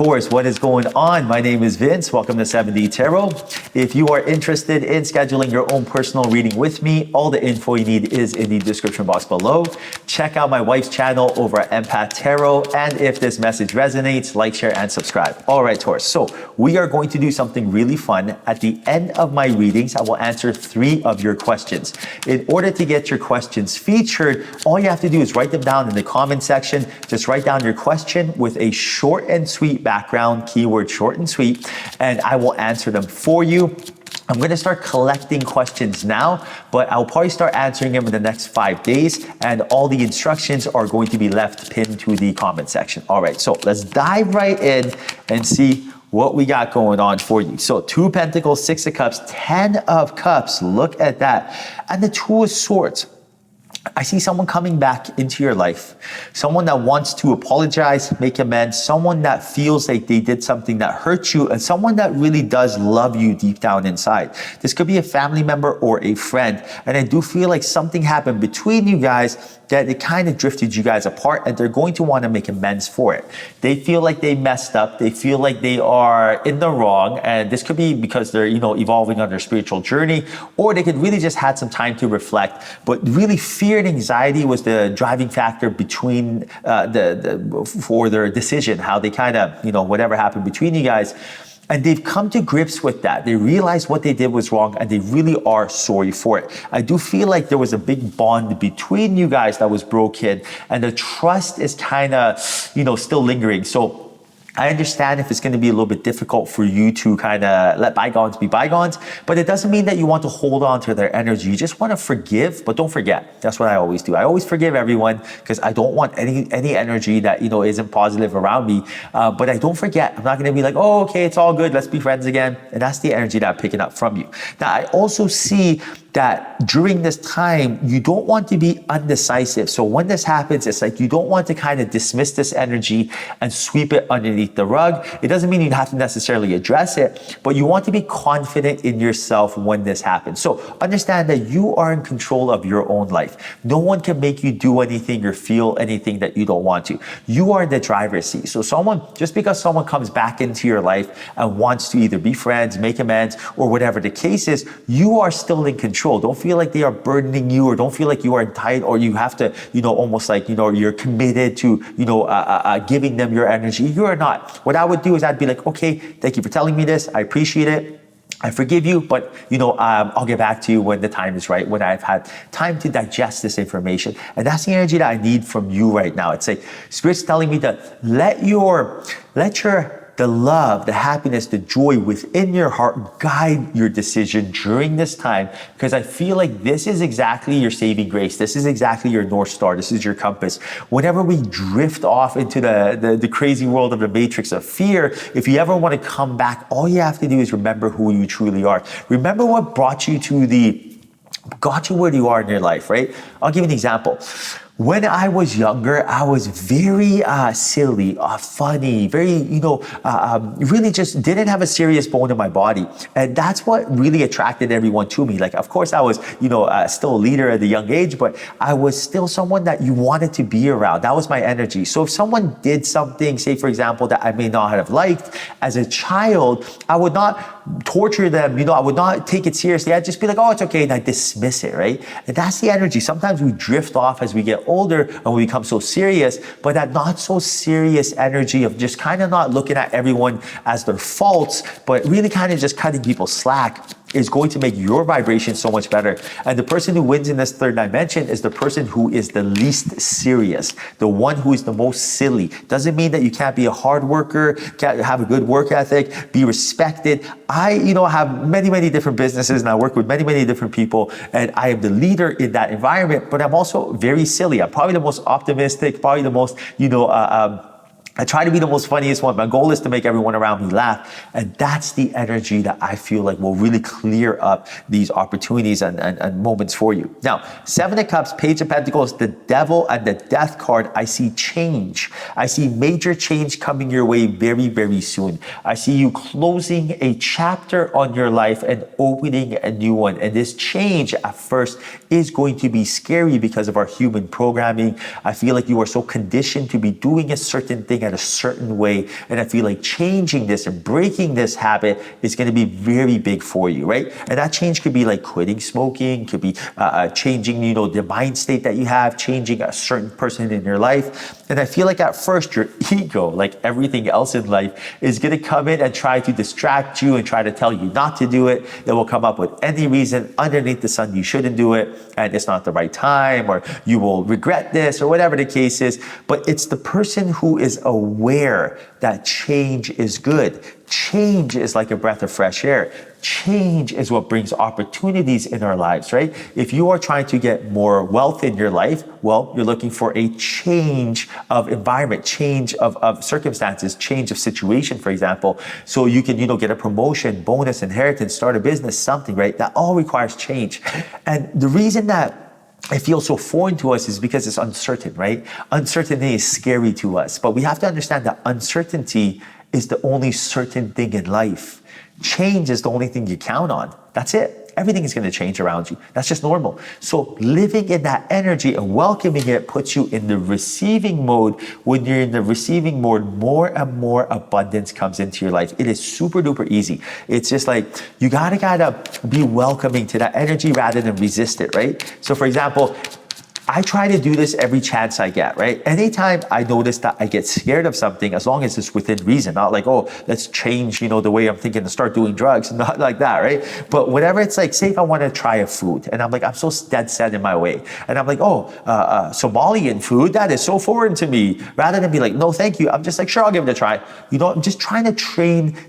Taurus, what is going on? My name is Vince. Welcome to 7D Tarot. If you are interested in scheduling your own personal reading with me, all the info you need is in the description box below. Check out my wife's channel over at Empath Tarot. And if this message resonates, like, share, and subscribe. All right, Taurus. So we are going to do something really fun. At the end of my readings, I will answer 3 of your questions. In order to get your questions featured, all you have to do is write them down in the comment section. Just write down your question with a short and sweet background, keyword short and sweet, and I will answer them for you. I'm going to start collecting questions now, but I'll probably start answering them in the next 5 days, and all the instructions are going to be left pinned to the comment section. All right, so let's dive right in and see what we got going on for you. So 2 of Pentacles, 6 of Cups, 10 of Cups. Look at that. And the 2 of Swords. I see someone coming back into your life, someone that wants to apologize, make amends, someone that feels like they did something that hurt you, and someone that really does love you deep down inside. This could be a family member or a friend, and I do feel like something happened between you guys that it kind of drifted you guys apart, and they're going to want to make amends for it. They feel like they messed up, they feel like they are in the wrong, and this could be because they're, evolving on their spiritual journey, or they could really just had some time to reflect, but really fear and anxiety was the driving factor between for their decision, how they kind of, whatever happened between you guys. And they've come to grips with that. They realize what they did was wrong, and they really are sorry for it. I do feel like there was a big bond between you guys that was broken, and the trust is kind of, still lingering. So I understand if it's going to be a little bit difficult for you to kind of let bygones be bygones, but it doesn't mean that you want to hold on to their energy. You just want to forgive, but don't forget. That's what I always do. I always forgive everyone because I don't want any energy that, isn't positive around me. But I don't forget. I'm not going to be like, oh, okay, it's all good. Let's be friends again. And that's the energy that I'm picking up from you. Now, I also see that during this time, you don't want to be undecisive. So when this happens, it's like you don't want to kind of dismiss this energy and sweep it underneath the rug. It doesn't mean you have to necessarily address it, but you want to be confident in yourself when this happens. So understand that you are in control of your own life. No one can make you do anything or feel anything that you don't want to. You are in the driver's seat. So just because someone comes back into your life and wants to either be friends, make amends, or whatever the case is, you are still in control. Don't feel like they are burdening you, or don't feel like you are entitled, or you have to, almost like, you're committed to, giving them your energy. You are not. What I would do is I'd be like, okay, thank you for telling me this. I appreciate it. I forgive you, but I'll get back to you when the time is right, when I've had time to digest this information. And that's the energy that I need from you right now. It's like Spirit's telling me to let the love, the happiness, the joy within your heart guide your decision during this time, because I feel like this is exactly your saving grace. This is exactly your North Star. This is your compass. Whenever we drift off into the crazy world of the matrix of fear, if you ever want to come back, all you have to do is remember who you truly are. Remember what got you where you are in your life, right? I'll give you an example. When I was younger, I was very silly, funny, very, really just didn't have a serious bone in my body. And that's what really attracted everyone to me. Like, of course, I was, still a leader at a young age, but I was still someone that you wanted to be around. That was my energy. So if someone did something, say, for example, that I may not have liked as a child, I would not torture them. I would not take it seriously. I'd just be like, oh, it's okay. And I dismiss it, right? And that's the energy. Sometimes we drift off as we get older and we become so serious, but that not so serious energy of just kind of not looking at everyone as their faults, but really kind of just cutting people slack is going to make your vibration so much better. And the person who wins in this third dimension is the person who is the least serious, the one who is the most silly. Doesn't mean that you can't be a hard worker, can't have a good work ethic, be respected. I, have many different businesses, and I work with many different people, and I am the leader in that environment, but I'm also very silly. I'm probably the most optimistic, probably the most, I try to be the most funniest one. My goal is to make everyone around me laugh. And that's the energy that I feel like will really clear up these opportunities and moments for you. Now, 7 of Cups, Page of Pentacles, the Devil, and the Death card. I see change. I see major change coming your way very soon. I see you closing a chapter on your life and opening a new one. And this change at first is going to be scary because of our human programming. I feel like you are so conditioned to be doing a certain thing living at a certain way. And I feel like changing this and breaking this habit is going to be very big for you, right? And that change could be like quitting smoking, could be changing, the mind state that you have, changing a certain person in your life. And I feel like at first your ego, like everything else in life, is going to come in and try to distract you and try to tell you not to do it. It will come up with any reason underneath the sun you shouldn't do it, and it's not the right time, or you will regret this, or whatever the case is. But it's the person who is aware that change is good. Change is like a breath of fresh air. Change is what brings opportunities in our lives, right? If you are trying to get more wealth in your life, well, you're looking for a change of environment, change of circumstances, change of situation, for example. So you can, get a promotion, bonus, inheritance, start a business, something, right? That all requires change. And the reason that it feels so foreign to us is because it's uncertain, right? Uncertainty is scary to us, but we have to understand that uncertainty is the only certain thing in life. Change is the only thing you count on. That's it. Everything is going to change around you. That's just normal. So living in that energy and welcoming it puts you in the receiving mode. When you're in the receiving mode, more and more abundance comes into your life. It is super duper easy. It's just like, you gotta be welcoming to that energy rather than resist it, right? So for example, I try to do this every chance I get, right? Anytime I notice that I get scared of something, as long as it's within reason, not like, oh, let's change, the way I'm thinking to start doing drugs, not like that, right? But whatever it's like, say if I want to try a food and I'm like, I'm so dead set in my way. And I'm like, Somalian food, that is so foreign to me. Rather than be like, no, thank you. I'm just like, sure, I'll give it a try. I'm just trying to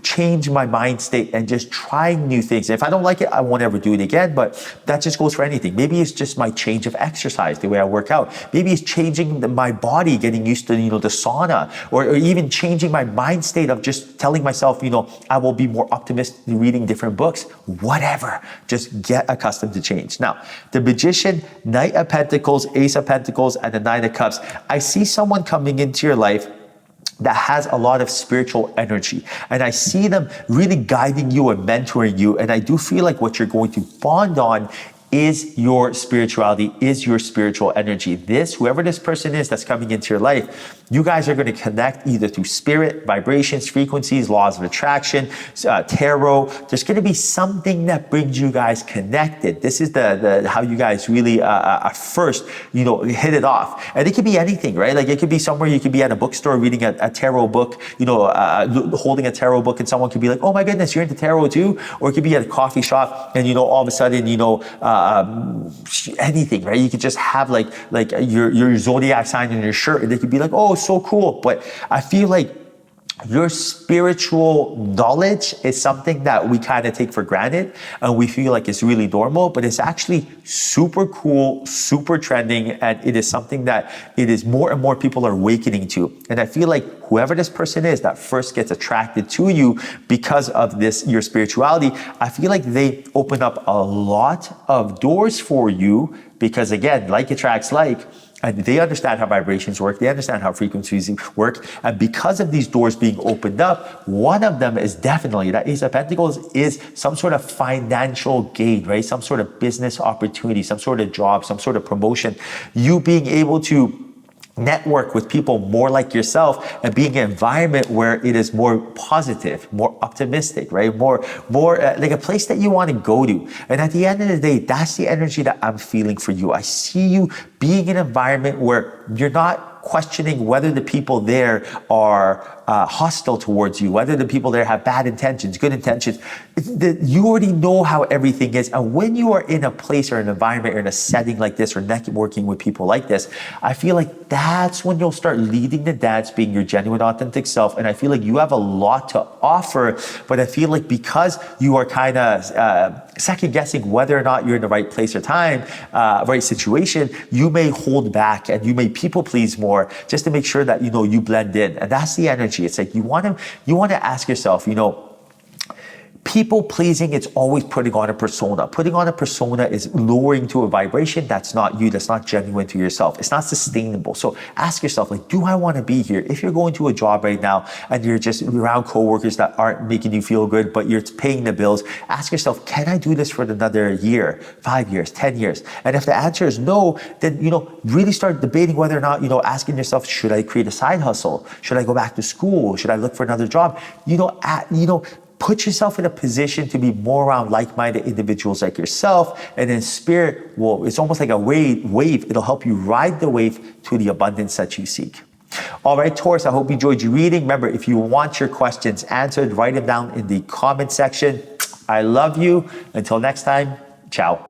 change my mind state and just trying new things. And if I don't like it, I won't ever do it again. But that just goes for anything. Maybe it's just my change of exercise, the way I work out. Maybe it's changing my body, getting used to, the sauna, or even changing my mind state of just telling myself, I will be more optimistic reading different books, whatever. Just get accustomed to change. Now, the Magician, Knight of Pentacles, Ace of Pentacles, and the Nine of Cups. I see someone coming into your life that has a lot of spiritual energy. And I see them really guiding you and mentoring you. And I do feel like what you're going to bond on is your spirituality, is your spiritual energy. Whoever this person is that's coming into your life, you guys are going to connect either through spirit, vibrations, frequencies, laws of attraction, tarot. There's going to be something that brings you guys connected. This is the how you guys really first, hit it off. And it could be anything, right? Like it could be somewhere, you could be at a bookstore reading a tarot book, holding a tarot book, and someone could be like, oh my goodness, you're into tarot too? Or it could be at a coffee shop and, all of a sudden, anything, right? You could just have like your zodiac sign in your shirt, and they could be like, oh, so cool. But I feel like your spiritual knowledge is something that we kind of take for granted and we feel like it's really normal, but it's actually super cool, super trending, and it is something that it is more and more people are awakening to. And I feel like whoever this person is that first gets attracted to you because of your spirituality, I feel like they open up a lot of doors for you because, again, like attracts like. And they understand how vibrations work. They understand how frequencies work. And because of these doors being opened up, one of them is definitely, that Ace of Pentacles, is some sort of financial gain, right? Some sort of business opportunity, some sort of job, some sort of promotion. You being able to network with people more like yourself and being in an environment where it is more positive, more optimistic, right? More like a place that you want to go to. And at the end of the day, that's the energy that I'm feeling for you. I see you being in an environment where you're not questioning whether the people there are hostile towards you, whether the people there have bad intentions, good intentions. You already know how everything is. And when you are in a place or an environment or in a setting like this or networking with people like this, I feel like that's when you'll start leading the dance, being your genuine, authentic self. And I feel like you have a lot to offer, but I feel like because you are kind of second guessing whether or not you're in the right place or time, right situation, you may hold back and you may people please more just to make sure that, you blend in. And that's the energy. It's like you want to ask yourself, People pleasing, it's always putting on a persona. Putting on a persona is lowering to a vibration that's not you, that's not genuine to yourself. It's not sustainable. So ask yourself, like, do I want to be here? If you're going to a job right now and you're just around coworkers that aren't making you feel good, but you're paying the bills, ask yourself, can I do this for another year, 5 years, 10 years? And if the answer is no, then, really start debating whether or not, asking yourself, should I create a side hustle? Should I go back to school? Should I look for another job? Put yourself in a position to be more around like-minded individuals like yourself, and then spirit it's almost like a wave. It'll help you ride the wave to the abundance that you seek. All right, Taurus, I hope you enjoyed your reading. Remember, if you want your questions answered, write them down in the comment section. I love you. Until next time, ciao.